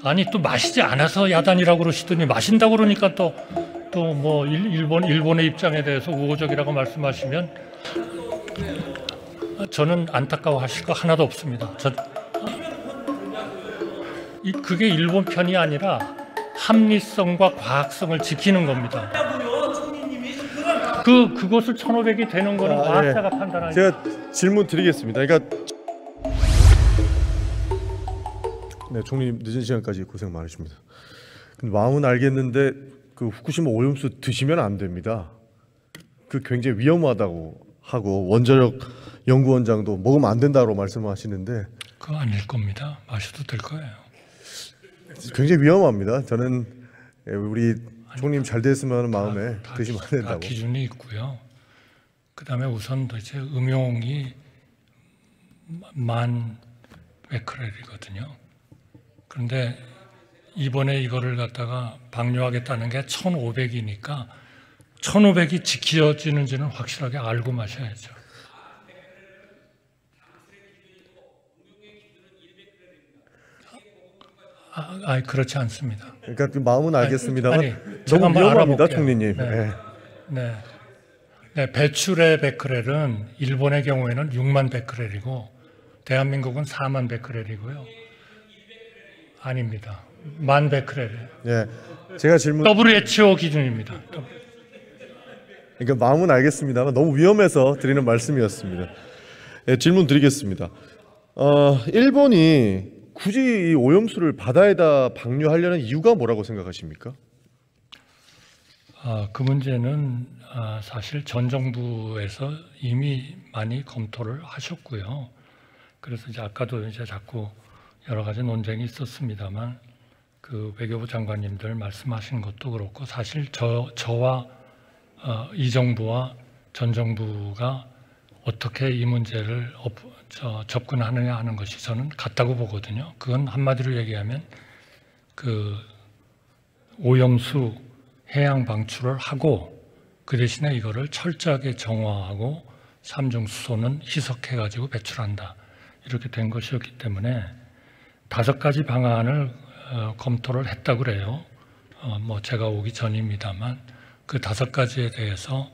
아니 또 마시지 않아서 야단이라고 그러시더니 마신다고 그러니까 또 뭐 일본의 입장에 대해서 우호적이라고 말씀하시면 저는 안타까워하실 거 하나도 없습니다. 그게 일본 편이 아니라 합리성과 과학성을 지키는 겁니다. 그것을 1,500이 되는 거는 과학자가 판단하니까. 제가 질문 드리겠습니다. 그러니까 네, 총리님 늦은 시간까지 고생 많으십니다. 근데 마음은 알겠는데 그 후쿠시마 오염수 드시면 안 됩니다. 그 굉장히 위험하다고 하고 원자력 연구원장도 먹으면 안 된다고 말씀하시는데 그거 아닐 겁니다. 마셔도 될 거예요. 굉장히 위험합니다. 저는 우리 총리님 잘 됐으면 하는 마음에 드시면 안 된다고. 다 기준이 있고요. 그다음에 우선 도대체 음용이 10,000베크렐이거든요. 그런데 이번에 이거를 갖다가 방류하겠다는 게 1,500이니까 1,500이 지켜지는지는 확실하게 알고 마셔야죠. 그렇지 않습니다. 그러니까 그 마음은 알겠습니다만 제가 너무 한번 위험합니다, 알아볼게요. 총리님. 네, 배출의 베크렐은 일본의 경우에는 6만 베크렐이고 대한민국은 4만 베크렐이고요. 아닙니다. 10,000 베크렐이에요. 네, 제가 질문. WHO 기준입니다. 그러니까 마음은 알겠습니다만 너무 위험해서 드리는 말씀이었습니다. 네, 질문 드리겠습니다. 일본이 굳이 이 오염수를 바다에다 방류하려는 이유가 뭐라고 생각하십니까? 그 문제는 사실 전 정부에서 이미 많이 검토를 하셨고요. 그래서 이제 아까도 이제 자꾸 여러 가지 논쟁이 있었습니다만 그 외교부 장관님들 말씀하신 것도 그렇고 사실 저와 이 정부와 전 정부가 어떻게 이 문제를 접근하느냐 하는 것이 저는 같다고 보거든요. 그건 한마디로 얘기하면 그 오염수 해양 방출을 하고 그 대신에 이거를 철저하게 정화하고 삼중수소는 희석해가지고 배출한다. 이렇게 된 것이었기 때문에 5가지 방안을 검토를 했다고 그래요. 뭐 제가 오기 전입니다만 그 5가지에 대해서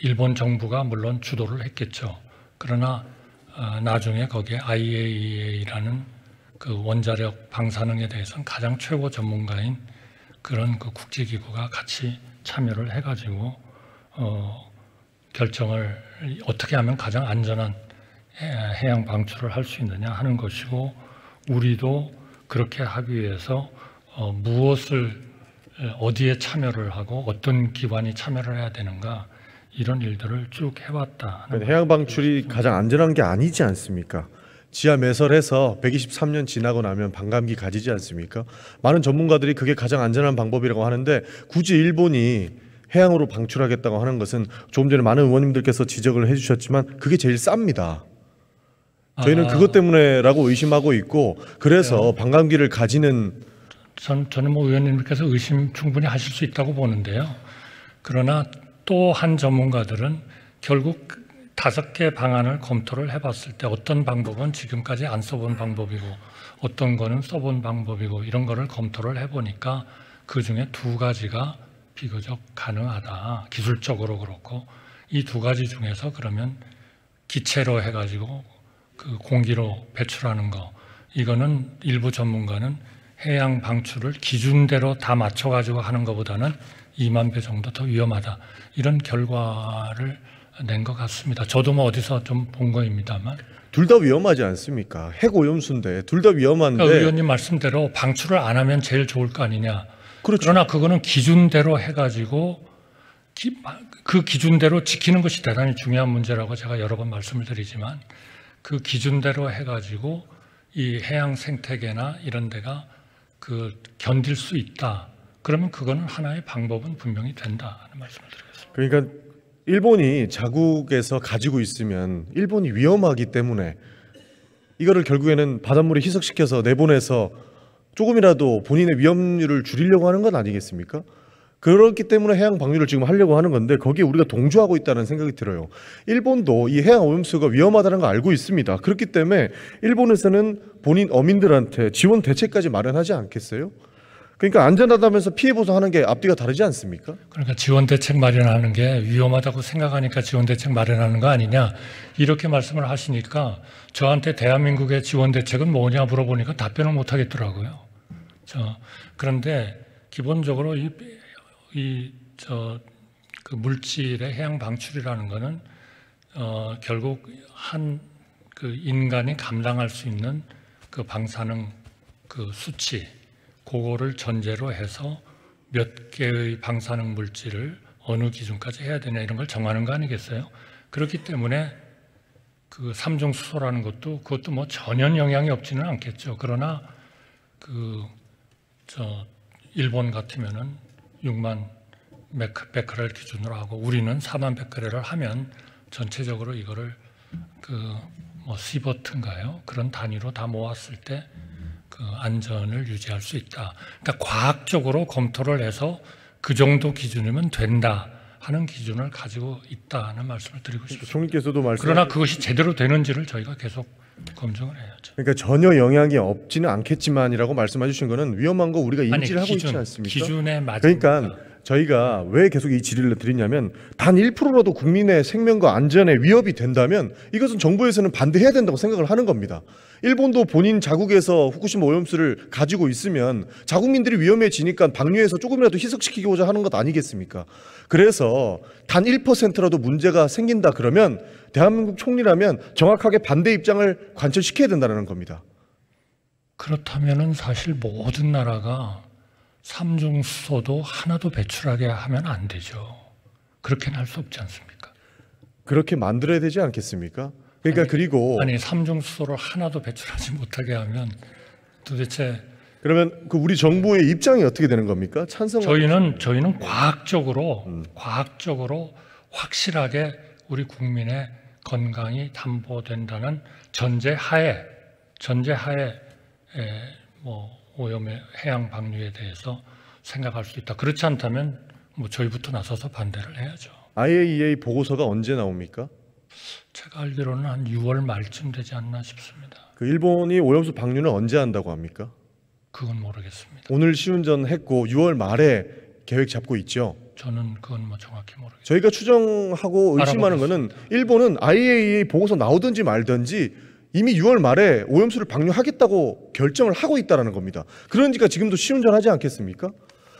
일본 정부가 물론 주도를 했겠죠. 그러나 나중에 거기에 IAEA라는 그 원자력 방사능에 대해서는 가장 최고 전문가인 그런 그 국제기구가 같이 참여를 해가지고 결정을 어떻게 하면 가장 안전한 해양 방출을 할 수 있느냐 하는 것이고 우리도 그렇게 하기 위해서 무엇을 어디에 참여를 하고 어떤 기관이 참여를 해야 되는가 이런 일들을 쭉 해왔다. 해양 방출이 가장 안전한 게 아니지 않습니까? 지하 매설해서 123년 지나고 나면 반감기 가지지 않습니까? 많은 전문가들이 그게 가장 안전한 방법이라고 하는데 굳이 일본이 해양으로 방출하겠다고 하는 것은 조금 전에 많은 의원님들께서 지적을 해주셨지만 그게 제일 쌉니다. 저희는 그것 때문에라고 의심하고 있고 그래서 반감기를 가지는 저는 뭐 의원님께서 의심 충분히 하실 수 있다고 보는데요. 그러나 또 한 전문가들은 결국 5개 방안을 검토를 해봤을 때 어떤 방법은 지금까지 안 써본 방법이고 어떤 거는 써본 방법이고 이런 거를 검토를 해보니까 그 중에 2가지가 비교적 가능하다. 기술적으로 그렇고 이 2가지 중에서 그러면 기체로 해가지고 그 공기로 배출하는 거 이거는 일부 전문가는 해양 방출을 기준대로 다 맞춰가지고 하는 것보다는 2만 배 정도 더 위험하다. 이런 결과를 낸 것 같습니다. 저도 뭐 어디서 좀 본 거입니다만. 둘 다 위험하지 않습니까? 핵 오염수인데 둘 다 위험한데. 그러니까 의원님 말씀대로 방출을 안 하면 제일 좋을 거 아니냐. 그렇죠. 그러나 그거는 기준대로 해가지고 그 기준대로 지키는 것이 대단히 중요한 문제라고 제가 여러 번 말씀을 드리지만 그 기준대로 해가지고 이 해양 생태계나 이런 데가 그 견딜 수 있다. 그러면 그거는 하나의 방법은 분명히 된다 하는 말씀을 드리겠습니다. 그러니까 일본이 자국에서 가지고 있으면 일본이 위험하기 때문에 이거를 결국에는 바닷물에 희석시켜서 내보내서 조금이라도 본인의 위험률을 줄이려고 하는 건 아니겠습니까? 그렇기 때문에 해양 방류를 지금 하려고 하는 건데 거기에 우리가 동조하고 있다는 생각이 들어요. 일본도 이 해양 오염수가 위험하다는 걸 알고 있습니다. 그렇기 때문에 일본에서는 본인 어민들한테 지원 대책까지 마련하지 않겠어요? 그러니까 안전하다면서 피해 보상하는 게 앞뒤가 다르지 않습니까? 그러니까 지원 대책 마련하는 게 위험하다고 생각하니까 지원 대책 마련하는 거 아니냐 이렇게 말씀을 하시니까 저한테 대한민국의 지원 대책은 뭐냐 물어보니까 답변을 못 하겠더라고요. 그런데 기본적으로 그 물질의 해양 방출이라는 거는 결국 그 인간이 감당할 수 있는 그 방사능 그 수치 그거를 전제로 해서 몇 개의 방사능 물질을 어느 기준까지 해야 되냐 이런 걸 정하는 거 아니겠어요? 그렇기 때문에 그 삼중수소라는 그것도 뭐 전혀 영향이 없지는 않겠죠. 그러나 일본 같으면은 6만 베크렐 기준으로 하고 우리는 4만 베크렐을 하면 전체적으로 이거를 뭐 시버트인가요? 그런 단위로 다 모았을 때 그 안전을 유지할 수 있다. 그러니까 과학적으로 검토를 해서 그 정도 기준이면 된다 하는 기준을 가지고 있다는 말씀을 드리고 싶습니다. 총리께서도 그러나 그것이 제대로 되는지를 저희가 계속 검증을 해야죠. 그러니까 전혀 영향이 없지는 않겠지만이라고 말씀해 주신 거는 위험한 거 우리가 인지를 하고 있지 않습니까? 기준에 맞으니까. 그러니까 저희가 왜 계속 이 질의를 드리냐면 단 1%라도 국민의 생명과 안전에 위협이 된다면 이것은 정부에서는 반대해야 된다고 생각을 하는 겁니다. 일본도 본인 자국에서 후쿠시마 오염수를 가지고 있으면 자국민들이 위험해지니까 방류해서 조금이라도 희석시키고자 하는 것 아니겠습니까? 그래서 단 1%라도 문제가 생긴다 그러면 대한민국 총리라면 정확하게 반대 입장을 관철시켜야 된다는 겁니다. 그렇다면은 사실 모든 나라가 삼중수소도 하나도 배출하게 하면 안 되죠. 그렇게는 할 수 없지 않습니까? 그렇게 만들어야 되지 않겠습니까? 그러니까 그리고 삼중수소를 하나도 배출하지 못하게 하면 도대체 그러면 그 우리 정부의 입장이 어떻게 되는 겁니까? 저희는 과학적으로 확실하게 우리 국민의 건강이 담보된다는 전제하에 뭐 오염의 해양 방류에 대해서 생각할 수 있다. 그렇지 않다면 뭐 저희부터 나서서 반대를 해야죠. IAEA 보고서가 언제 나옵니까? 제가 알기로는 한 6월 말쯤 되지 않나 싶습니다. 그 일본이 오염수 방류는 언제 한다고 합니까? 그건 모르겠습니다. 오늘 시운전 했고 6월 말에 계획 잡고 있죠. 저는 그건 뭐 정확히 모르겠습니다. 저희가 추정하고 의심하는 거는 일본은 IAEA 보고서 나오든지 말든지 이미 6월 말에 오염수를 방류하겠다고 결정을 하고 있다는 겁니다. 그러니까 지금도 시운전하지 않겠습니까?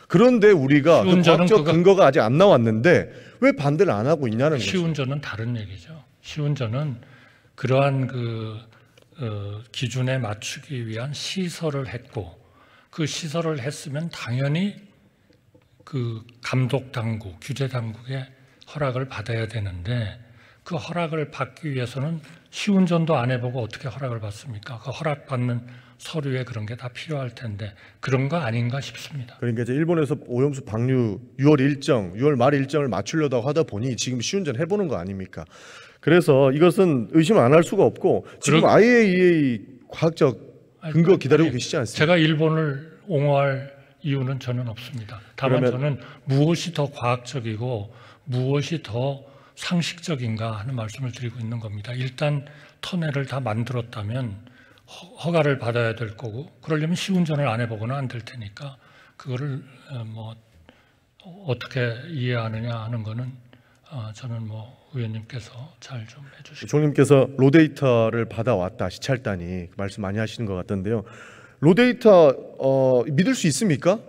그런데 우리가 그 과학적 근거가 아직 안 나왔는데 왜 반대를 안 하고 있냐는 거죠. 시운전은 다른 얘기죠. 시운전은 그러한 기준에 맞추기 위한 시설을 했고 그 시설을 했으면 당연히 그 감독 당국, 규제 당국의 허락을 받아야 되는데 그 허락을 받기 위해서는 시운전도 안 해보고 어떻게 허락을 받습니까? 그 허락받는 서류에 그런 게 다 필요할 텐데 그런 거 아닌가 싶습니다. 그러니까 이제 일본에서 오염수 방류 6월 말 일정을 맞추려고 하다 보니 지금 시운전 해보는 거 아닙니까? 그래서 이것은 의심 안 할 수가 없고 지금 IAEA 과학적 근거 기다리고 계시지 않습니까? 제가 일본을 옹호할 이유는 저는 없습니다. 다만 저는 무엇이 더 과학적이고 무엇이 더 상식적인가 하는 말씀을 드리고 있는 겁니다. 일단 터널을 다 만들었다면 허가를 받아야 될 거고 그러려면 시운전을 안 해보거나 안 될 테니까 그거를 뭐 어떻게 이해하느냐 하는 거는 저는 뭐 의원님께서 잘 좀 해주시고. 총리님께서 로데이터를 받아왔다 시찰단이 말씀 많이 하시는 것 같던데요. 로데이터 믿을 수 있습니까?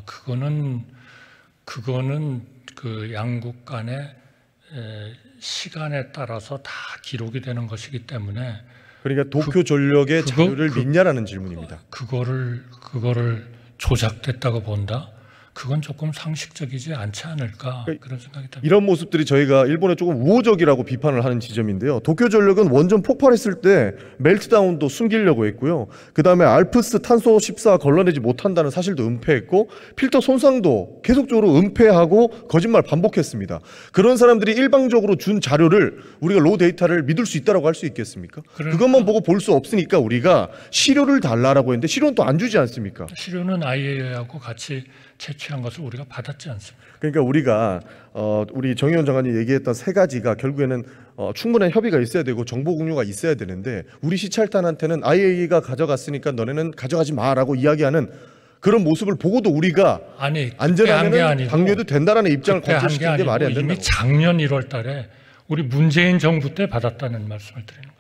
그거는 그 양국 간의 시간에 따라서 다 기록이 되는 것이기 때문에 그러니까 도쿄전력의 자료를 믿냐라는 질문입니다. 그거를 조작됐다고 본다? 그건 조금 상식적이지 않지 않을까 그런 생각이 듭니다. 이런 모습들이 저희가 일본에 조금 우호적이라고 비판을 하는 지점인데요. 도쿄전력은 원전 폭발했을 때 멜트다운도 숨기려고 했고요. 그다음에 알프스 탄소 14 걸러내지 못한다는 사실도 은폐했고 필터 손상도 계속적으로 은폐하고 거짓말 반복했습니다. 그런 사람들이 일방적으로 준 자료를 우리가 로 데이터를 믿을 수 있다고 할 수 있겠습니까? 그것만 보고 볼 수 없으니까 우리가 시료를 달라라고 했는데 시료는 또 안 주지 않습니까? 시료는 IAEA하고 같이 채취 취한 것을 우리가 받았지 않습니까? 그러니까 우리가 우리 정의원 장관이 얘기했던 세 가지가 결국에는 충분한 협의가 있어야 되고 정보 공유가 있어야 되는데 우리 시찰단한테는 IAEA가 가져갔으니까 너네는 가져가지 마라고 이야기하는 그런 모습을 보고도 우리가 안전하면 방류해도 된다라는 입장을 관철시키는 게 말이 안 된다고. 이미 작년 1월 달에 우리 문재인 정부 때 받았다는 말씀을 드리는 거예요.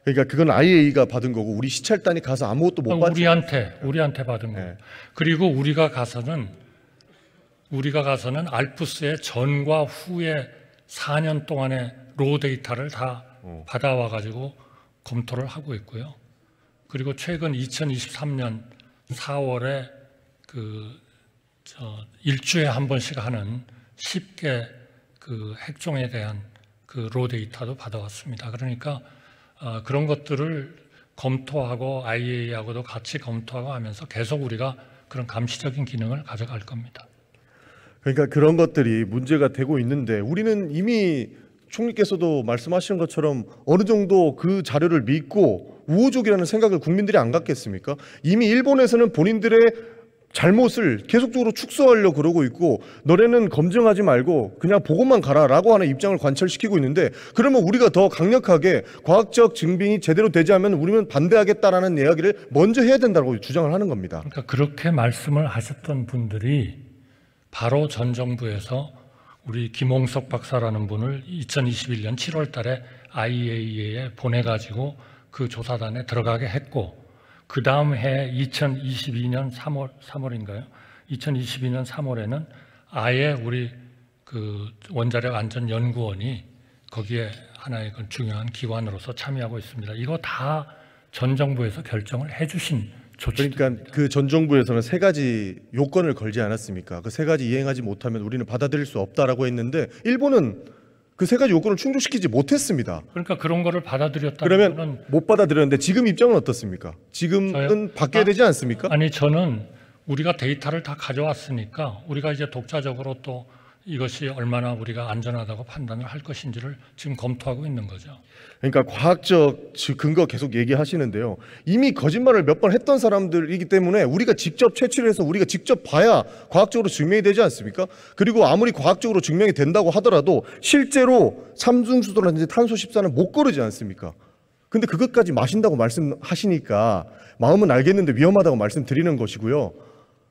그러니까 그건 IAEA가 받은 거고 우리 시찰단이 가서 아무것도 못 받지. 우리한테 받은 거예요. 네. 그리고 우리가 가서는 알프스의 전과 후의 4년 동안의 로 데이터를 다 받아와 가지고 검토를 하고 있고요. 그리고 최근 2023년 4월에 일주에 한 번씩 하는 10개 그 핵종에 대한 그 로 데이터도 받아왔습니다. 그러니까 그런 것들을 검토하고 IAEA하고도 같이 검토하고 하면서 계속 우리가 그런 감시적인 기능을 가져갈 겁니다. 그러니까 그런 것들이 문제가 되고 있는데 우리는 이미 총리께서도 말씀하신 것처럼 어느 정도 그 자료를 믿고 우호적이라는 생각을 국민들이 안 갖겠습니까? 이미 일본에서는 본인들의 잘못을 계속적으로 축소하려고 그러고 있고 너네는 검증하지 말고 그냥 보고만 가라라고 하는 입장을 관철시키고 있는데 그러면 우리가 더 강력하게 과학적 증빙이 제대로 되지 않으면 우리는 반대하겠다라는 이야기를 먼저 해야 된다고 주장을 하는 겁니다. 그러니까 그렇게 말씀을 하셨던 분들이 바로 전 정부에서 우리 김홍석 박사라는 분을 2021년 7월 달에 IAEA에 보내가지고 그 조사단에 들어가게 했고 그 다음 해 2022년 3월인가요? 2022년 3월에는 아예 우리 그 원자력 안전연구원이 거기에 하나의 그 중요한 기관으로서 참여하고 있습니다. 이거 다 전 정부에서 결정을 해주신 조치입니다. 그러니까 그 전 정부에서는 세 가지 요건을 걸지 않았습니까? 그 세 가지 이행하지 못하면 우리는 받아들일 수 없다라고 했는데 일본은 그 세 가지 요건을 충족시키지 못했습니다. 그러니까 그런 거를 받아들였다는 그러면 거는 못 받아들였는데 지금 입장은 어떻습니까? 지금은 바뀌어야 되지 않습니까? 아니 저는 우리가 데이터를 다 가져왔으니까 우리가 이제 독자적으로 또 이것이 얼마나 우리가 안전하다고 판단을 할 것인지를 지금 검토하고 있는 거죠. 그러니까 과학적 근거 계속 얘기하시는데요. 이미 거짓말을 몇 번 했던 사람들이기 때문에 우리가 직접 채취를 해서 우리가 직접 봐야 과학적으로 증명이 되지 않습니까? 그리고 아무리 과학적으로 증명이 된다고 하더라도 실제로 삼중수소라든지 탄소 14는 못 거르지 않습니까? 근데 그것까지 마신다고 말씀하시니까 마음은 알겠는데 위험하다고 말씀드리는 것이고요.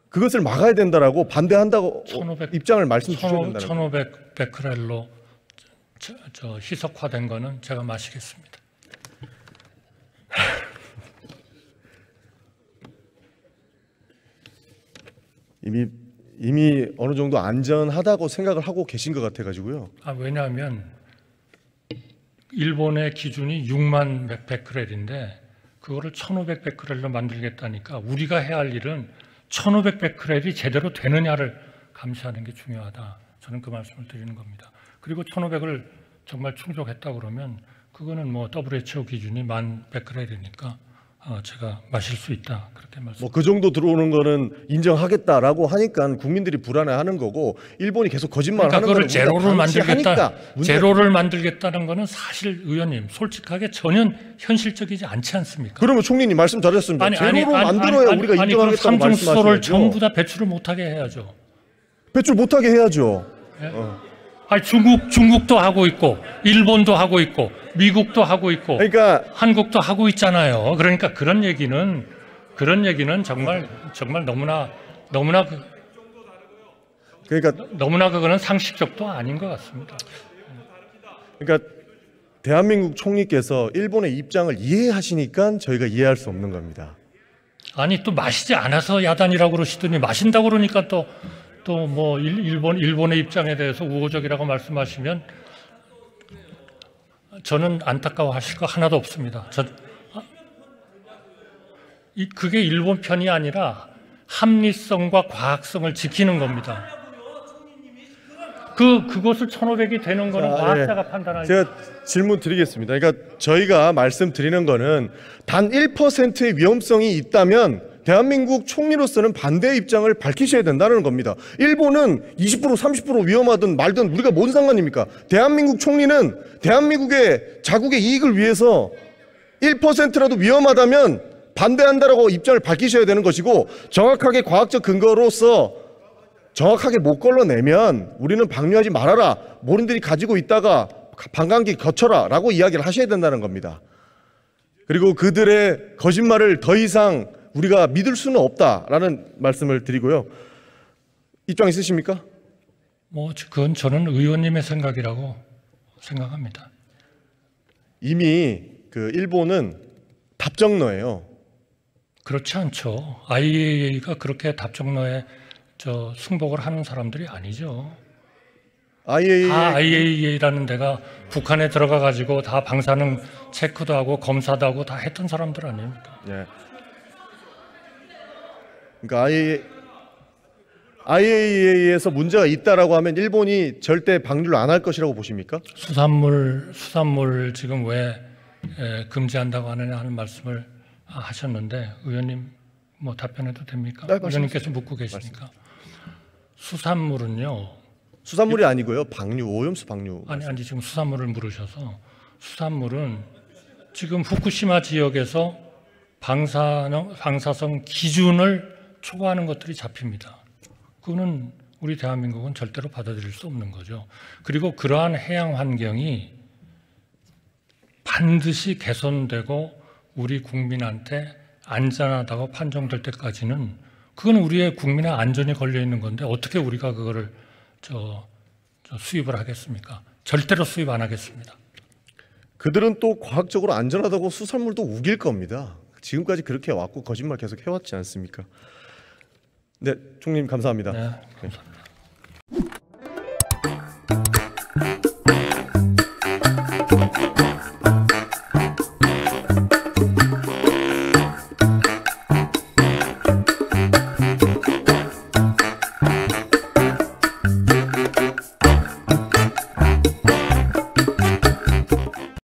그것을 막아야 된다라고 반대한다고 1500, 입장을 말씀 주셔야 된다는 1500 베크렐로 희석화된 거는 제가 마시겠습니다. 이미 어느 정도 안전하다고 생각을 하고 계신 것 같아가지고요. 왜냐하면 일본의 기준이 6만 베크렐인데 그거를 1500 베크렐로 만들겠다니까 우리가 해야 할 일은 1500 베크렐이 제대로 되느냐를 감시하는 게 중요하다. 저는 그 말씀을 드리는 겁니다. 그리고 1500을 정말 충족했다 그러면 그거는 뭐 WHO 기준이 1000 베크렐이니까 제가 마실 수 있다 그렇게 말씀. 그 정도 들어오는 거는 인정하겠다라고 하니까 국민들이 불안해하는 거고 일본이 계속 거짓말을 하는 거는 제로를 만들겠다는 거는 사실 의원님 솔직하게 전혀 현실적이지 않지 않습니까? 그러면 총리님 말씀 잘했습니다. 제로로 만들어야 우리가 인정하겠다고 삼중수소를 전부 다 배출을 못하게 해야죠. 배출 못하게 해야죠. 네? 중국도 하고 있고 일본도 하고 있고 미국도 하고 있고 그러니까 한국도 하고 있잖아요. 그러니까 그런 얘기는 정말 너무나 그거는 상식적도 아닌 것 같습니다. 그러니까 대한민국 총리께서 일본의 입장을 이해하시니까 저희가 이해할 수 없는 겁니다. 아니 또 마시지 않아서 야단이라고 그러시더니 마신다고 그러니까 또 뭐 일본의 입장에 대해서 우호적이라고 말씀하시면 저는 안타까워하실 거 하나도 없습니다. 그게 일본 편이 아니라 합리성과 과학성을 지키는 겁니다. 그것을 1500이 되는 거는 과학자가 판단하는. 제가 질문 드리겠습니다. 그러니까 저희가 말씀드리는 거는 단 1%의 위험성이 있다면 대한민국 총리로서는 반대의 입장을 밝히셔야 된다는 겁니다. 일본은 20% 30% 위험하든 말든 우리가 뭔 상관입니까? 대한민국 총리는 대한민국의 자국의 이익을 위해서 1%라도 위험하다면 반대한다라고 입장을 밝히셔야 되는 것이고 정확하게 과학적 근거로서 정확하게 못 걸러내면 우리는 방류하지 말아라. 본인들이 가지고 있다가 반감기 거쳐라 라고 이야기를 하셔야 된다는 겁니다. 그리고 그들의 거짓말을 더 이상 우리가 믿을 수는 없다라는 말씀을 드리고요. 입장 있으십니까? 뭐 그건 저는 의원님의 생각이라고 생각합니다. 이미 그 일본은 답정너예요. 그렇지 않죠. IAEA가 그렇게 답정너에 승복을 하는 사람들이 아니죠. IAEA 다 IAEA라는 데가 북한에 들어가 가지고 다 방사능 체크도 하고 검사도 하고 다 했던 사람들 아닙니까? 예. 그러니까 IAEA에서 문제가 있다라고 하면 일본이 절대 방류를 안 할 것이라고 보십니까? 수산물 지금 왜 금지한다고 하느냐 하는 말씀을 하셨는데 의원님 뭐 답변해도 됩니까? 네, 의원님께서 묻고 계시니까. 수산물은요. 수산물이 아니고요. 방류, 오염수 방류. 아니 지금 수산물을 물으셔서 수산물은 지금 후쿠시마 지역에서 방사성 기준을 초과하는 것들이 잡힙니다. 그거는 우리 대한민국은 절대로 받아들일 수 없는 거죠. 그리고 그러한 해양 환경이 반드시 개선되고 우리 국민한테 안전하다고 판정될 때까지는 그건 우리의 국민의 안전이 걸려 있는 건데 어떻게 우리가 그거를 수입을 하겠습니까? 절대로 수입 안 하겠습니다. 그들은 또 과학적으로 안전하다고 수산물도 우길 겁니다. 지금까지 그렇게 왔고 거짓말 계속 해왔지 않습니까? 네, 총리님 감사합니다. 네, 감사합니다.